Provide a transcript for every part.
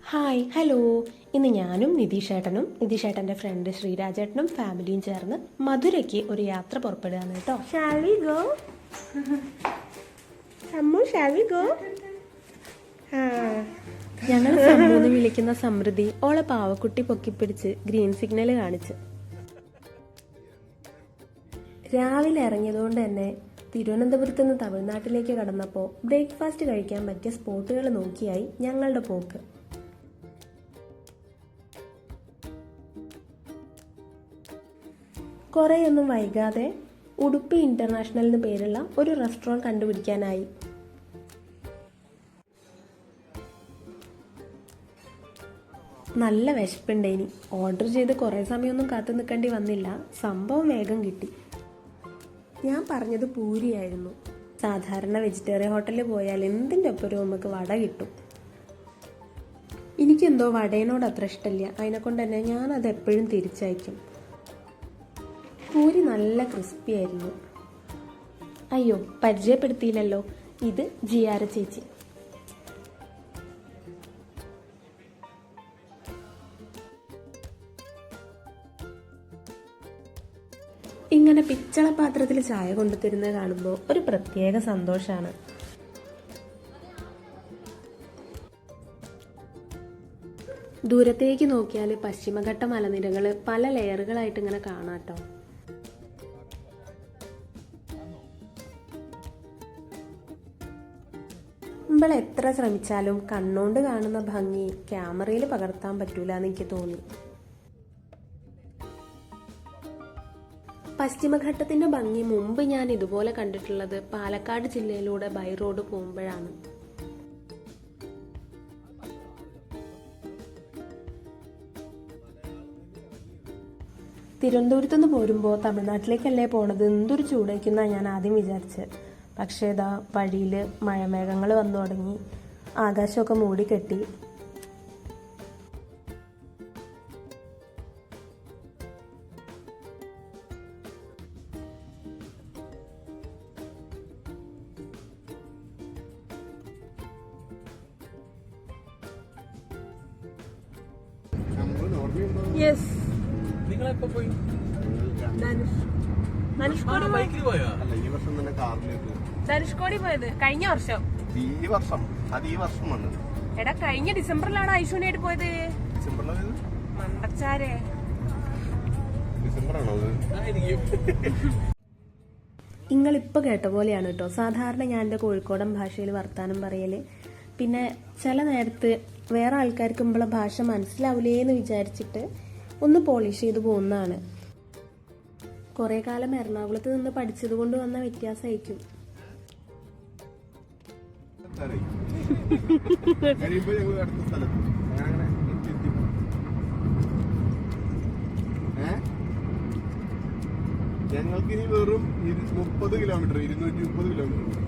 Hi hello. ഇന്ന് ഞാനും നിതീഷേട്ടനും നിതീഷേട്ടൻ്റെ front ശ്രീരാജേട്ടനും ഫാമിലിയും ചേർന്ന് മധുരയ്ക്ക് ഒരു യാത്ര പുറപ്പെടുകയാണ് കേട്ടോ. Shall we go? Ammu, shall we go? ഞങ്ങൾ സമ്മൂന്ന് വിളിക്കുന്ന സമൃദ്ധി ഓളെ പാവക്കുട്ടി പൊക്കിപ്പിടിച്ച് ഗ്രീൻ സിഗ്നൽ കാണിച്ച് രാവിലെ ഇറങ്ങിയതുകൊണ്ട് തന്നെ തിരുവനന്തപുരത്ത് നിന്ന് തമിഴ്നാട്ടിലേക്ക് കടന്നപ്പോൾ ബ്രേക്ക്ഫാസ്റ്റ് കഴിക്കാൻ പറ്റിയ സ്പോട്ടുകൾ നോക്കിയായി ഞങ്ങളുടെ പോക്ക്. കുറേയൊന്നും വൈകാതെ ഉടുപ്പി ഇന്റർനാഷണൽ എന്ന് പേരുള്ള ഒരു റെസ്റ്റോറൻറ്റ് കണ്ടുപിടിക്കാനായി. നല്ല വിശപ്പുണ്ടേനി. ഓർഡർ ചെയ്ത് കുറേ സമയമൊന്നും കാത്തു നിൽക്കേണ്ടി വന്നില്ല. സംഭവം വേഗം കിട്ടി. ഞാൻ പറഞ്ഞത് പൂരിയായിരുന്നു. സാധാരണ വെജിറ്റേറിയൻ ഹോട്ടലിൽ പോയാൽ എന്തിൻ്റെ ഒപ്പരും നമുക്ക് വട കിട്ടും. എനിക്കെന്തോ വടേനോട് അത്ര ഇഷ്ടമില്ല. അതിനെക്കൊണ്ട് തന്നെ ഞാനത് എപ്പോഴും തിരിച്ചയക്കും. പൂരി നല്ല ക്രിസ്പി ആയിരുന്നു. അയ്യോ, പരിചയപ്പെടുത്തിയില്ലല്ലോ. ഇത് ജിയാര ചേച്ചി. ഇങ്ങനെ പിച്ചള പാത്രത്തിൽ ചായ കൊണ്ടുതരുന്നത് കാണുമ്പോൾ ഒരു പ്രത്യേക സന്തോഷമാണ്. ദൂരത്തേക്ക് നോക്കിയാൽ പശ്ചിമഘട്ട മലനിരകൾ പല ലെയറുകളായിട്ട് ഇങ്ങനെ കാണാട്ടോ. നമ്മൾ എത്ര ശ്രമിച്ചാലും കണ്ണോണ്ട് കാണുന്ന ഭംഗി ക്യാമറയിൽ പകർത്താൻ പറ്റൂല എന്ന് എനിക്ക് തോന്നി. പശ്ചിമഘട്ടത്തിന്റെ ഭംഗി മുമ്പ് ഞാൻ ഇതുപോലെ കണ്ടിട്ടുള്ളത് പാലക്കാട് ജില്ലയിലൂടെ ബൈ റോഡ് പോകുമ്പോഴാണ്. തിരുവനന്തപുരത്തുനിന്ന് പോരുമ്പോൾ തമിഴ്നാട്ടിലേക്കല്ലേ പോണത്, എന്തൊരു ചൂടേക്കുന്ന ഞാൻ ആദ്യം വിചാരിച്ചത്. പക്ഷേ ഇതാ വഴിയിൽ മഴമേഘങ്ങൾ വന്നു തുടങ്ങി. ആകാശമൊക്കെ മൂടിക്കെട്ടി. ധനുഷ്കോടി പോയത് കഴിഞ്ഞ വർഷം. എടാ, കഴിഞ്ഞ ഡിസംബറിലാണ് ഐശൂനായിട്ട് പോയത്. മണ്ടച്ചാരെ. നിങ്ങളിപ്പോൾ കേട്ട പോലെയാണ് കേട്ടോ സാധാരണ ഞാൻ എൻ്റെ കോഴിക്കോടൻ ഭാഷയിൽ വർത്താനം പറയല്. പിന്നെ ചില നേരത്ത് വേറെ ആൾക്കാർക്ക് നമ്മളെ ഭാഷ മനസ്സിലാവില്ലേന്ന് വിചാരിച്ചിട്ട് ഒന്ന് പോളിഷ് ചെയ്ത് പോകുന്നതാണ്. കുറേ കാലം എറണാകുളത്ത് നിന്ന് പഠിച്ചത് കൊണ്ട് വന്ന വ്യത്യാസമായിരിക്കും. ഞങ്ങൾക്ക് ഇനി വെറും 30 കിലോമീറ്റർ 230 കിലോമീറ്റർ.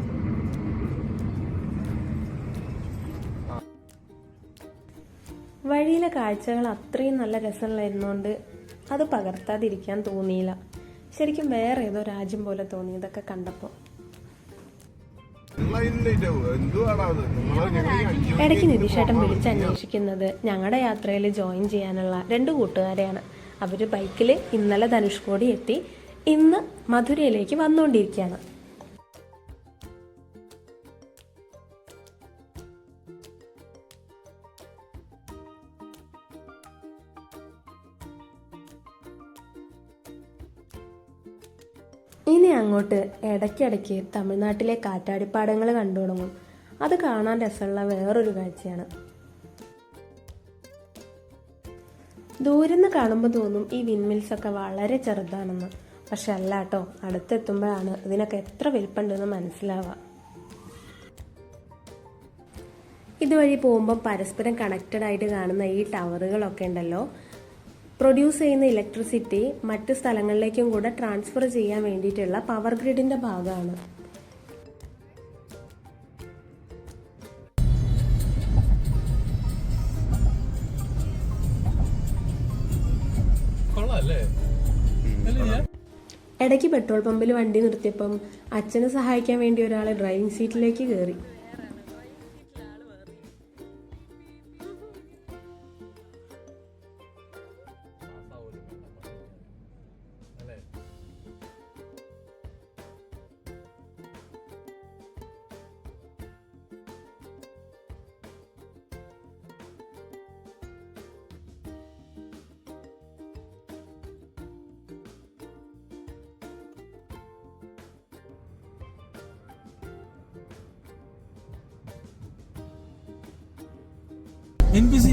വഴിയിലെ കാഴ്ചകൾ അത്രയും നല്ല രസമുള്ളായിരുന്നോണ്ട് അത് പകർത്താതിരിക്കാൻ തോന്നിയില്ല. ശരിക്കും വേറെ ഏതോ രാജ്യം പോലെ തോന്നി ഇതൊക്കെ കണ്ടപ്പോൾ. ഇടയ്ക്ക് നിതീഷേട്ടൻ വിളിച്ചന്വേഷിക്കുന്നത് ഞങ്ങളുടെ യാത്രയിൽ ജോയിൻ ചെയ്യാനുള്ള 2 കൂട്ടുകാരെയാണ്. അവർ ബൈക്കിൽ ഇന്നലെ ധനുഷ്കോടി എത്തി, ഇന്ന് മധുരയിലേക്ക് വന്നുകൊണ്ടിരിക്കുകയാണ്. ഇനി അങ്ങോട്ട് ഇടയ്ക്കിടയ്ക്ക് തമിഴ്നാട്ടിലെ കാറ്റാടിപ്പാടങ്ങൾ കണ്ടു തുടങ്ങും. അത് കാണാൻ രസമുള്ള വേറൊരു കാഴ്ചയാണ്. ദൂരെന്ന് കാണുമ്പോൾ തോന്നും ഈ വിൻമിൽസ് ഒക്കെ വളരെ ചെറുതാണെന്ന്. പക്ഷെ അല്ല കേട്ടോ, അടുത്തെത്തുമ്പോഴാണ് ഇതിനൊക്കെ എത്ര വലിപ്പമുണ്ടെന്ന് മനസ്സിലാവുക. ഇതുവഴി പോകുമ്പോൾ പരസ്പരം കണക്റ്റഡ് ആയിട്ട് കാണുന്ന ഈ ടവറുകളൊക്കെ ഉണ്ടല്ലോ, പ്രൊഡ്യൂസ് ചെയ്യുന്ന ഇലക്ട്രിസിറ്റി മറ്റ് സ്ഥലങ്ങളിലേക്കും കൂടെ ട്രാൻസ്ഫർ ചെയ്യാൻ വേണ്ടിയിട്ടുള്ള പവർ ഗ്രിഡിന്റെ ഭാഗമാണ്. ഇടയ്ക്ക് പെട്രോൾ പമ്പിൽ വണ്ടി നിർത്തിയപ്പം അച്ഛനെ സഹായിക്കാൻ വേണ്ടി ഒരാളെ ഡ്രൈവിംഗ് സീറ്റിലേക്ക് കയറി.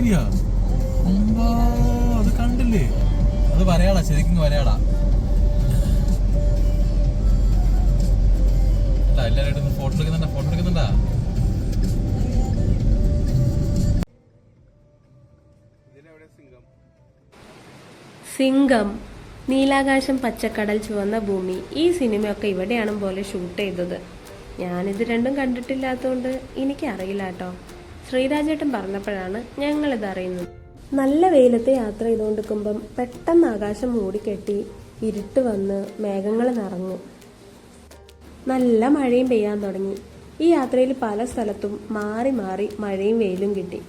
മരച്ചീനിയാ? അമ്പാ, അത് കണ്ടില്ലേ? അത് വരയാടാ, ശരിക്കും വരയാടാ. എല്ലാവരും ഫോട്ടോ എടുക്കുന്നുണ്ടാ. സിംഗം, നീലാകാശം, പച്ചക്കടൽ, ചുവന്ന ഭൂമി, ഈ സിനിമയൊക്കെ ഇവിടെയാണ് പോലെ ഷൂട്ട് ചെയ്തത്. ഞാനിത് രണ്ടും കണ്ടിട്ടില്ലാത്തതുകൊണ്ട് എനിക്കറിയില്ല കേട്ടോ. ശ്രീരാജേട്ടൻ പറഞ്ഞപ്പോഴാണ് ഞങ്ങളിത് അറിയുന്നത്. നല്ല വെയിലത്ത് യാത്ര ചെയ്തുകൊണ്ടിരിക്കുമ്പം പെട്ടെന്ന് ആകാശം മൂടിക്കെട്ടി ഇരുട്ട് വന്ന് മേഘങ്ങൾ നിറഞ്ഞു. നല്ല മഴയും പെയ്യാൻ തുടങ്ങി. ഈ യാത്രയിൽ പല സ്ഥലത്തും മാറി മാറി മഴയും വെയിലും കിട്ടി.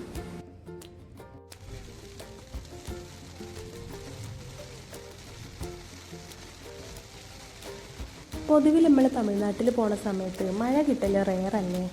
പൊതുവിൽ നമ്മൾ തമിഴ്നാട്ടിൽ പോണ സമയത്ത് മഴ കിട്ടല് റെയറല്ലേ.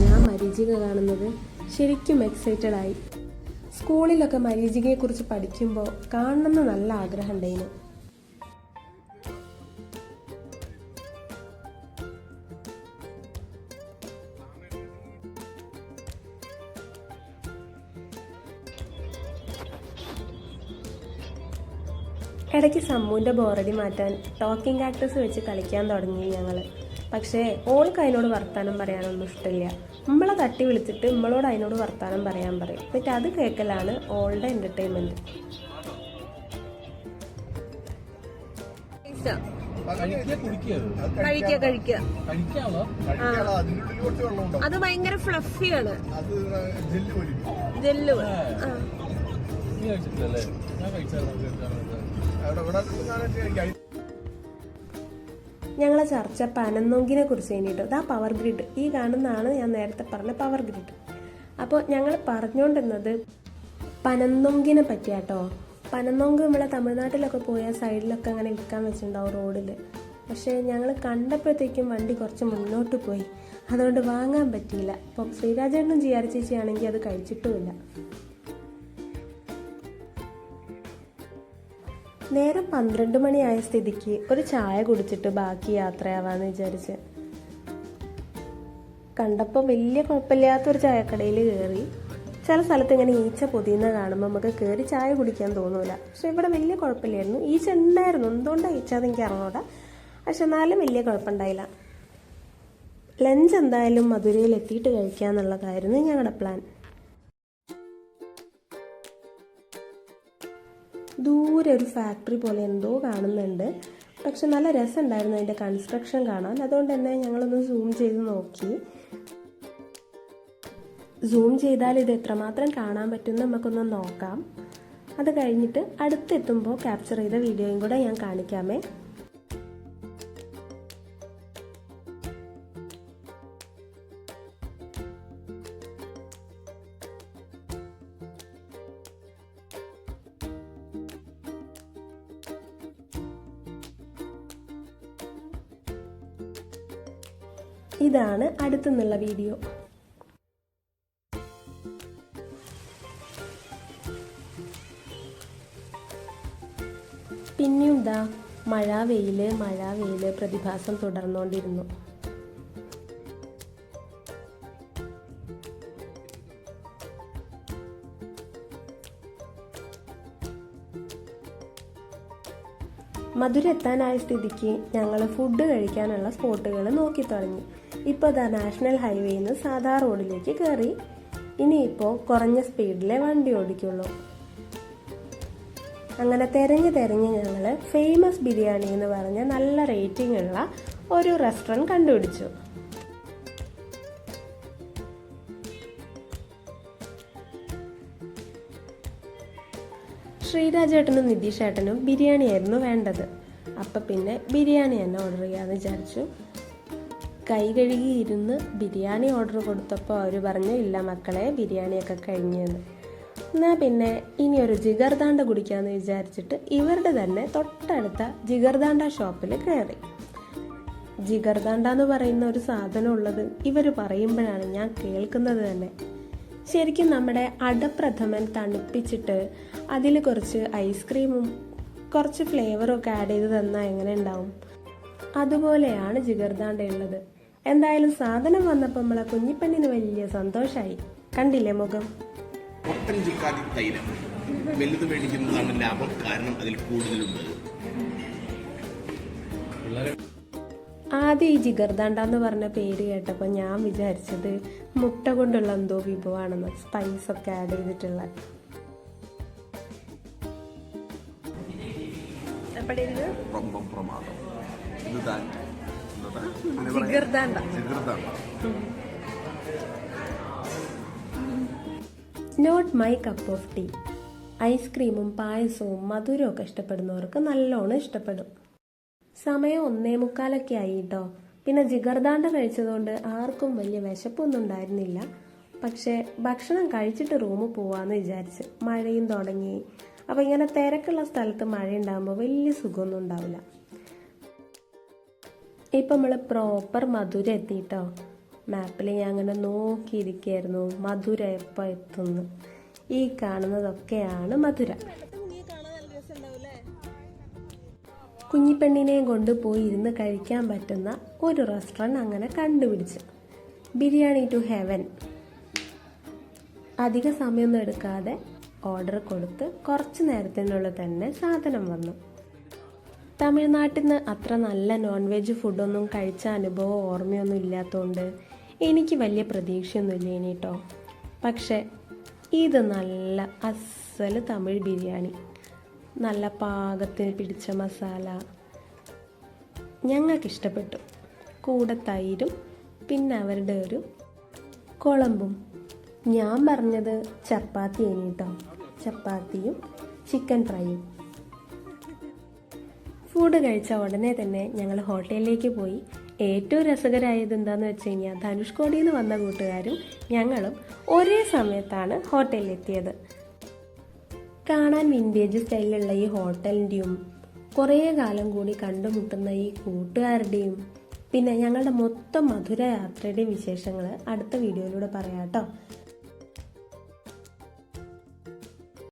ഞാൻ മരീചിക കാണുന്നത് ശരിക്കും എക്സൈറ്റഡ് ആയി. സ്കൂളിലൊക്കെ മരീചികയെ കുറിച്ച് പഠിക്കുമ്പോൾ കാണണമെന്ന് നല്ല ആഗ്രഹം ഉണ്ടായിരുന്നു. ഇടയ്ക്ക് സമ്മുവിൻ്റെ ബോറടി മാറ്റാൻ ടോക്കിംഗ് കാക്ടസ് വെച്ച് കളിക്കാൻ തുടങ്ങി ഞങ്ങൾ. പക്ഷേ ഓൾക്ക് അതിനോട് വർത്താനം പറയാനൊന്നും ഇഷ്ടമില്ല. നമ്മളെ തട്ടി വിളിച്ചിട്ട് നമ്മളോട് അതിനോട് വർത്താനം പറയാൻ പറയും. എന്നിട്ട് അത് കേൾക്കലാണ് ഓളുടെ എൻ്റർടൈൻമെൻറ്റ്. അത് ഭയങ്കര ഫ്ലഫിയാണ്. ജെല്ല് ഞങ്ങളെ ചർച്ച പനന്നൊങ്കിനെ കുറിച്ച് കഴിഞ്ഞിട്ട് ഇതാ പവർ ഗ്രിഡ്. ഈ കാണുന്നതാണ് ഞാൻ നേരത്തെ പറഞ്ഞ പവർ ഗ്രിഡ്. അപ്പോൾ ഞങ്ങൾ പറഞ്ഞുകൊണ്ടിരുന്നത് പനന്നൊങ്കിനെ പറ്റിയാട്ടോ. പനന്നൊങ്ക് നമ്മളെ തമിഴ്നാട്ടിലൊക്കെ പോയ സൈഡിലൊക്കെ അങ്ങനെ വിൽക്കാൻ വെച്ചിട്ടുണ്ടാവും റോഡിൽ. പക്ഷേ ഞങ്ങൾ കണ്ടപ്പോഴത്തേക്കും വണ്ടി കുറച്ച് മുന്നോട്ട് പോയി, അതുകൊണ്ട് വാങ്ങാൻ പറ്റിയില്ല. അപ്പം ശ്രീരാജേട്ടനും ജിയാർ ചേച്ചിയാണെങ്കിൽ അത് കഴിച്ചിട്ടുമില്ല. നേരം 12 മണിയായ സ്ഥിതിക്ക് ഒരു ചായ കുടിച്ചിട്ട് ബാക്കി യാത്രയാവാന്ന് വിചാരിച്ച് കണ്ടപ്പോൾ വലിയ കുഴപ്പമില്ലാത്തൊരു ചായക്കടയിൽ കയറി. ചില സ്ഥലത്ത് ഇങ്ങനെ ഈച്ച പൊതിയുന്ന കാണുമ്പോൾ നമുക്ക് കയറി ചായ കുടിക്കാൻ തോന്നൂല. പക്ഷെ ഇവിടെ വലിയ കുഴപ്പമില്ലായിരുന്നു. ഈച്ച ഉണ്ടായിരുന്നു, എന്തുകൊണ്ടാണ് ഈച്ച അതെനിക്ക് അറിഞ്ഞൂടാ. പക്ഷെ എന്നാലും വലിയ കുഴപ്പമുണ്ടായില്ല. ലഞ്ച് എന്തായാലും മധുരയിൽ എത്തിയിട്ട് കഴിക്കാന്നുള്ളതായിരുന്നു ഞങ്ങളുടെ പ്ലാൻ. ദൂരെ ഒരു ഫാക്ടറി പോലെ എന്തോ കാണുന്നുണ്ട്. പക്ഷെ നല്ല രസമുണ്ടായിരുന്നു അതിൻ്റെ കൺസ്ട്രക്ഷൻ കാണാൻ. അതുകൊണ്ട് തന്നെ ഞങ്ങളൊന്ന് സൂം ചെയ്ത് നോക്കി. സൂം ചെയ്താൽ ഇത് എത്രമാത്രം കാണാൻ പറ്റുമെന്ന് നമുക്കൊന്ന് നോക്കാം. അത് കഴിഞ്ഞിട്ട് അടുത്തെത്തുമ്പോൾ ക്യാപ്ചർ ചെയ്ത വീഡിയോയും കൂടെ ഞാൻ കാണിക്കാമേ. ഇതാണ് അടുത്തുനിന്നുള്ള വീഡിയോ. പിന്നെയും ഇതാ മഴ വെയില് പ്രതിഭാസം തുടർന്നുകൊണ്ടിരുന്നു. മധുര എത്താനായ സ്ഥിതിക്ക് ഞങ്ങൾ ഫുഡ് കഴിക്കാനുള്ള സ്പോട്ടുകൾ നോക്കി തുടങ്ങി. ഇപ്പോൾ ഇതാ നാഷണൽ ഹൈവേയിൽ നിന്ന് സാധാ റോഡിലേക്ക് കയറി. ഇനിയിപ്പോൾ കുറഞ്ഞ സ്പീഡിലെ വണ്ടി ഓടിക്കുള്ളൂ. അങ്ങനെ തിരഞ്ഞ് ഞങ്ങൾ ഫേമസ് ബിരിയാണി എന്ന് പറഞ്ഞ നല്ല റേറ്റിംഗ് ഉള്ള ഒരു റെസ്റ്റോറൻറ്റ് കണ്ടുപിടിച്ചു. ശ്രീരാജേട്ടനും നിതീഷേട്ടനും ബിരിയാണി ആയിരുന്നു വേണ്ടത്. അപ്പം പിന്നെ ബിരിയാണി തന്നെ ഓർഡർ ചെയ്യാമെന്ന് വിചാരിച്ചു. കൈ കഴുകി ഇരുന്ന് ബിരിയാണി ഓർഡർ കൊടുത്തപ്പോൾ അവർ പറഞ്ഞു, ഇല്ല മക്കളെ ബിരിയാണിയൊക്കെ കഴിഞ്ഞെന്ന്. എന്നാ പിന്നെ ഇനി ഒരു ജിഗർദാണ്ട കുടിക്കാന്ന് വിചാരിച്ചിട്ട് ഇവരുടെ തന്നെ തൊട്ടടുത്ത ജിഗർദാണ്ട ഷോപ്പിൽ കയറി. ജിഗർദാണ്ട എന്ന് പറയുന്ന ഒരു സാധനം ഉള്ളത് ഇവർ പറയുമ്പോഴാണ് ഞാൻ കേൾക്കുന്നത് തന്നെ. ശരിക്കും നമ്മുടെ അടപ്രഥമൻ തണുപ്പിച്ചിട്ട് അതിൽ കുറച്ച് ഐസ്ക്രീമും കുറച്ച് ഫ്ലേവറും ഒക്കെ ആഡ് ചെയ്ത് തന്നാൽ എങ്ങനെ ഉണ്ടാവും? അതുപോലെയാണ് ജിഗർദാണ്ട ഉള്ളത്. എന്തായാലും സാധനം വന്നപ്പോൾ നമ്മളെ കുഞ്ഞിപ്പെണ്ണിന് വലിയ സന്തോഷമായി. കണ്ടില്ലേ മുഖം? പൊട്ടൻ ചിക്കാതി തൈലം വലുത് മേടിക്കുന്നതാണ് ലാഭം, കാരണം അതിൽ കൂടുതലുണ്ട്. ആദ്യം ഈ ജിഗർദാണ്ട എന്ന് പറഞ്ഞ പേര് കേട്ടപ്പോൾ ഞാൻ വിചാരിച്ചത് മുട്ട കൊണ്ടുള്ള എന്തോ വിഭവമാണെന്ന്, സ്പൈസ് ഒക്കെ ആഡ് ചെയ്തിട്ടുള്ള. പ്രമ്പം പ്രമാദം ഇത് താൻ Jigarthanda. Not my cup of tea. ഐസ്ക്രീമും പായസവും മധുരവും ഒക്കെ ഇഷ്ടപ്പെടുന്നവർക്ക് നല്ലോണം ഇഷ്ടപ്പെടും. സമയം 1:45 ആയി കേട്ടോ. പിന്നെ ജിഗർദാണ്ട കഴിച്ചതുകൊണ്ട് ആർക്കും വലിയ വിശപ്പൊന്നും ഉണ്ടായിരുന്നില്ല. പക്ഷെ ഭക്ഷണം കഴിച്ചിട്ട് റൂമിൽ പോവാന്ന് വിചാരിച്ച്. മഴയും തുടങ്ങി. അപ്പം ഇങ്ങനെ തിരക്കുള്ള സ്ഥലത്ത് മഴ ഉണ്ടാകുമ്പോൾ വലിയ സുഖമൊന്നും ഉണ്ടാവില്ല. ഇപ്പം നമ്മൾ പ്രോപ്പർ മധുര എത്തിയിട്ടോ. മാപ്പിൽ ഞാൻ അങ്ങനെ നോക്കിയിരിക്കുകയായിരുന്നു മധുര എപ്പോൾ എത്തുന്നു. ഈ കാണുന്നതൊക്കെയാണ് മധുര. കുഞ്ഞിപ്പെണ്ണിനെയും കൊണ്ട് പോയി ഇരുന്ന് കഴിക്കാൻ പറ്റുന്ന ഒരു റെസ്റ്റോറൻറ്റ് അങ്ങനെ കണ്ടുപിടിച്ച്. Biryani to heaven. അധിക സമയമൊന്നും എടുക്കാതെ ഓർഡർ കൊടുത്ത് കുറച്ച് നേരത്തിനുള്ളിൽ തന്നെ സാധനം വന്നു. തമിഴ്നാട്ടിൽ നിന്ന് അത്ര നല്ല നോൺ വെജ് ഫുഡൊന്നും കഴിച്ച അനുഭവം ഓർമ്മയൊന്നും ഇല്ലാത്തതുകൊണ്ട് എനിക്ക് വലിയ പ്രതീക്ഷയൊന്നുമില്ല ഇനി കേട്ടോ. പക്ഷെ ഇത് നല്ല അസല് തമിഴ് ബിരിയാണി, നല്ല പാകത്തിന് പിടിച്ച മസാല, ഞങ്ങൾക്കിഷ്ടപ്പെട്ടു. കൂടെ തൈരും പിന്നെ അവരുടെ ഒരു കുളമ്പും. ഞാൻ പറഞ്ഞത് ചപ്പാത്തി കേട്ടോ, ചപ്പാത്തിയും ചിക്കൻ ഫ്രൈയും. ഫുഡ് കഴിച്ച ഉടനെ തന്നെ ഞങ്ങൾ ഹോട്ടലിലേക്ക് പോയി. ഏറ്റവും രസകരമായത് എന്താണെന്ന് വെച്ച് കഴിഞ്ഞാൽ ധനുഷ്കോടിയിൽ നിന്ന് വന്ന കൂട്ടുകാരും ഞങ്ങളും ഒരേ സമയത്താണ് ഹോട്ടലിലെത്തിയത്. കാണാൻ വിൻറ്റേജ് സ്റ്റൈലിലുള്ള ഈ ഹോട്ടലിൻ്റെയും കുറേ കാലം കൂടി കണ്ടുമുട്ടുന്ന ഈ കൂട്ടുകാരുടെയും പിന്നെ ഞങ്ങളുടെ മൊത്തം മധുര യാത്രയുടെയും വിശേഷങ്ങൾ അടുത്ത വീഡിയോയിലൂടെ പറയാം കേട്ടോ.